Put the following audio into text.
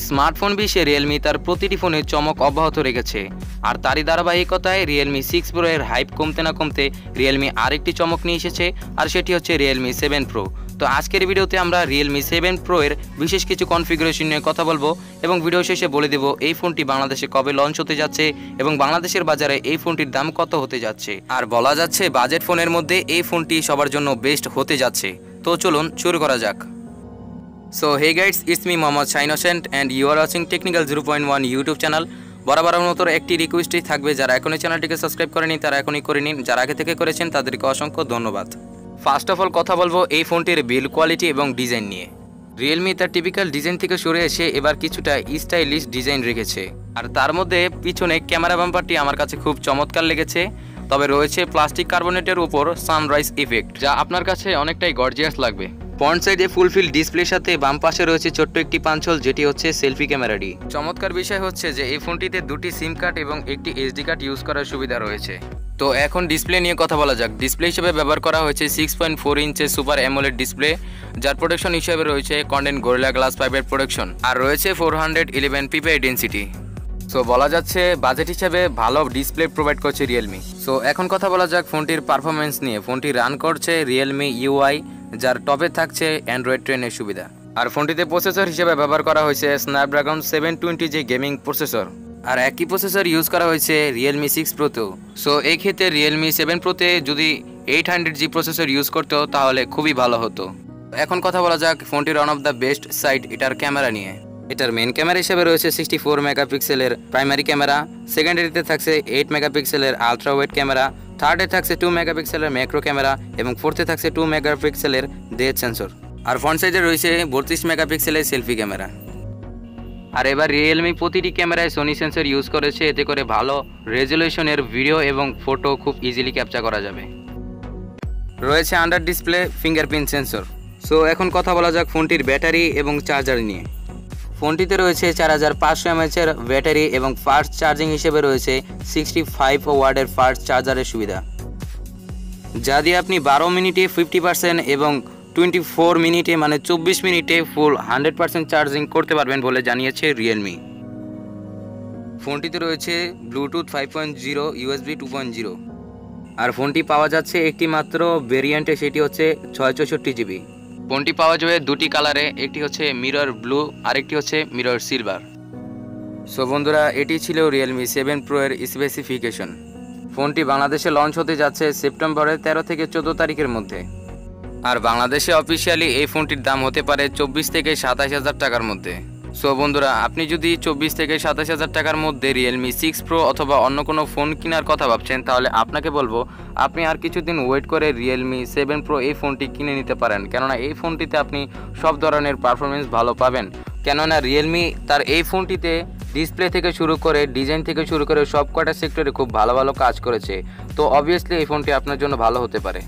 Smartphone বিশ্বে Realme তার প্রতিটি ফোনে চমক অব্যাহত রেখেছে, আর তারই ধারাবাহিকতায় রিয়েলমি 6 প্রো এর হাইপ কমতে না কমতে রিয়েলমি আরেকটি চমক নিয়ে এসেছে, আর সেটি হচ্ছে রিয়েলমি 7 প্রো। তো আজকের ভিডিওতে আমরা রিয়েলমি 7 প্রো এর বিশেষ কিছু কনফিগারেশন নিয়ে কথা বলবো এবং ভিডিও শেষে বলে দেব এই ফোনটি বাংলাদেশে কবে লঞ্চ হতে যাচ্ছে এবং বাংলাদেশের বাজারে এই ফোনটির দাম কত হতে যাচ্ছে। আর বলা যাচ্ছে বাজেট ফোনের মধ্যে এই ফোনটি সবার জন্য বেস্ট হতে যাচ্ছে। তো চলুন শুরু করা যাক। So hey guys, it's me Mohammad Shaheen Hossain and you are watching Technical 0.1 YouTube channel। বরাবরের মতো একটি রিকোয়েস্টই থাকবে, যারা এখনই চ্যানেলটিকে সাবস্ক্রাইব করেনি তারা এখনই করে নিন, যারা আগে থেকে করেছেন তাদেরকে অসংখ্য ধন্যবাদ। ফার্স্ট অফ অল কথা বলবো এই ফোনটির বিল্ড কোয়ালিটি এবং ডিজাইন নিয়ে। রিয়েলমি তার টিপিক্যাল ডিজাইন থেকে সরে এসে এবার কিছুটা স্টাইলিশ ডিজাইন রেখেছে, আর তার মধ্যে পিছনে ক্যামেরা বাম্পারটি আমার কাছে খুব চমৎকার লেগেছে। তবে রয়েছে প্লাস্টিক কার্বনেটের উপর সানরাইজ ইফেক্ট, যা আপনার কাছে অনেকটাই গর্জিয়াস লাগবে। ফ্রন্ট সাইডে ফুলফিল ডিসপ্লের সাথে বাম পাশে রয়েছে ছোট্ট একটি পাঞ্চল, যেটি হচ্ছে সেলফি ক্যামেরাটি। চমৎকার বিষয় হচ্ছে যে এই ফোনটিতে দুটি সিম কার্ড এবং একটি এসডি কার্ড ইউজ করার সুবিধা রয়েছে। তো এখন ডিসপ্লে নিয়ে কথা বলা যাক। ডিসপ্লে হিসেবে ব্যবহার করা হয়েছে 6.4 ইঞ্চের সুপার অ্যামোলেড ডিসপ্লে, যার প্রোটেকশন হিসেবে রয়েছে কন্ডেন্ট গরিলা গ্লাস 5 প্রোটেকশন, আর রয়েছে 411 পিপিআই ডেনসিটি। সো বলা যাচ্ছে বাজেট হিসেবে ভালো ডিসপ্লে প্রোভাইড করছে রিয়েলমি। সো এখন কথা বলা যাক ফোনটির পারফরমেন্স নিয়ে। ফোনটি রান করছে রিয়েলমি ইউআই, যার টপে থাকছে অ্যান্ড্রয়েড 10 এর সুবিধা। আর ফোনটিতে প্রসেসর হিসেবে ব্যবহার করা হয়েছে স্ন্যাপড্রাগন 720 যে গেমিং প্রসেসর, আর একই প্রসেসর ইউজ করা হয়েছে রিয়েলমি 6 প্রোতেও। সো এই ক্ষেত্রে রিয়েলমি 7 প্রোতে যদি 800G প্রসেসর ইউজ করতো তাহলে খুবই ভালো হতো। এখন কথা বলা যাক ফোনটির one of the best side এটার ক্যামেরা নিয়ে। এটার মেন ক্যামেরা হিসেবে রয়েছে 64 মেগাপিক্সেলের প্রাইমারি ক্যামেরা, সেকেন্ডারিতে থাকছে 8 মেগাপিক্সেলের আলট্রা ওয়াইড ক্যামেরা, থার্ডে থাকছে 2 মেগাপিক্সেলের ম্যাক্রো ক্যামেরা এবং ফোর্থে থাকছে 2 মেগাপিক্সেলের ডেপথ সেন্সর, আর ফ্রন্ট সাইডে রয়েছে 32 মেগাপিক্সেলের সেলফি ক্যামেরা। আর এবার রিয়েলমি প্রতিটি ক্যামেরায় সোনি সেন্সর ইউজ করেছে, এতে করে ভালো রেজলিউশনের ভিডিও এবং ফটো খুব ইজিলি ক্যাপচার করা যাবে। রয়েছে under display fingerprint sensor. So এখন কথা বলা যাক ফোনটির ব্যাটারি এবং চার্জার নিয়ে। ফোনটিতে রয়েছে 4500 mAh এর ব্যাটারি এবং ফাস্ট চার্জিং হিসেবে রয়েছে 65 ওয়াটের ফাস্ট চার্জারের সুবিধা, যা দিয়ে আপনি 12 মিনিটে 50% এবং 24 মিনিটে মানে 24 মিনিটে ফুল 100% চার্জিং করতে পারবেন বলে জানিয়েছে রিয়েলমি। ফোনটিতে রয়েছে ব্লুটুথ 5.0, USB 2.0, আর ফোনটি পাওয়া যাচ্ছে একটি মাত্র ভেরিয়েন্টে, সেটি হচ্ছে 664GB। ফোনটি পাওয়া যাবে দুটি কালারে, একটি হচ্ছে মিরর ব্লু আর একটি হচ্ছে মিরর সিলভার। সো বন্ধুরা, এটি ছিল রিয়েলমি 7 প্রো এর স্পেসিফিকেশন। ফোনটি বাংলাদেশে লঞ্চ হতে যাচ্ছে সেপ্টেম্বরের 13 থেকে 14 তারিখের মধ্যে, আর বাংলাদেশে অফিসিয়ালি এই ফোনটির দাম হতে পারে 24 থেকে 27 হাজার টাকার মধ্যে। সো বন্ধুরা, আপনি যদি 24 থেকে 27 হাজার টাকার মধ্যে রিয়েলমি 6 প্রো অথবা অন্য কোনো ফোন কেনার কথা ভাবছেন, তাহলে আপনাকে বলবো আপনি আর কিছুদিন ওয়েট করে রিয়েলমি 7 প্রো এই ফোনটি কিনে নিতে পারেন, কেননা এই ফোনটিতে আপনি সব ধরনের পারফরমেন্স ভালো পাবেন। কেননা রিয়েলমি তার এই ফোনটিতে ডিসপ্লে থেকে শুরু করে ডিজাইন থেকে শুরু করে সব কটা সেক্টরে খুব ভালো ভালো কাজ করেছে। তো অবভিয়াসলি এই ফোনটি আপনার জন্য ভালো হতে পারে।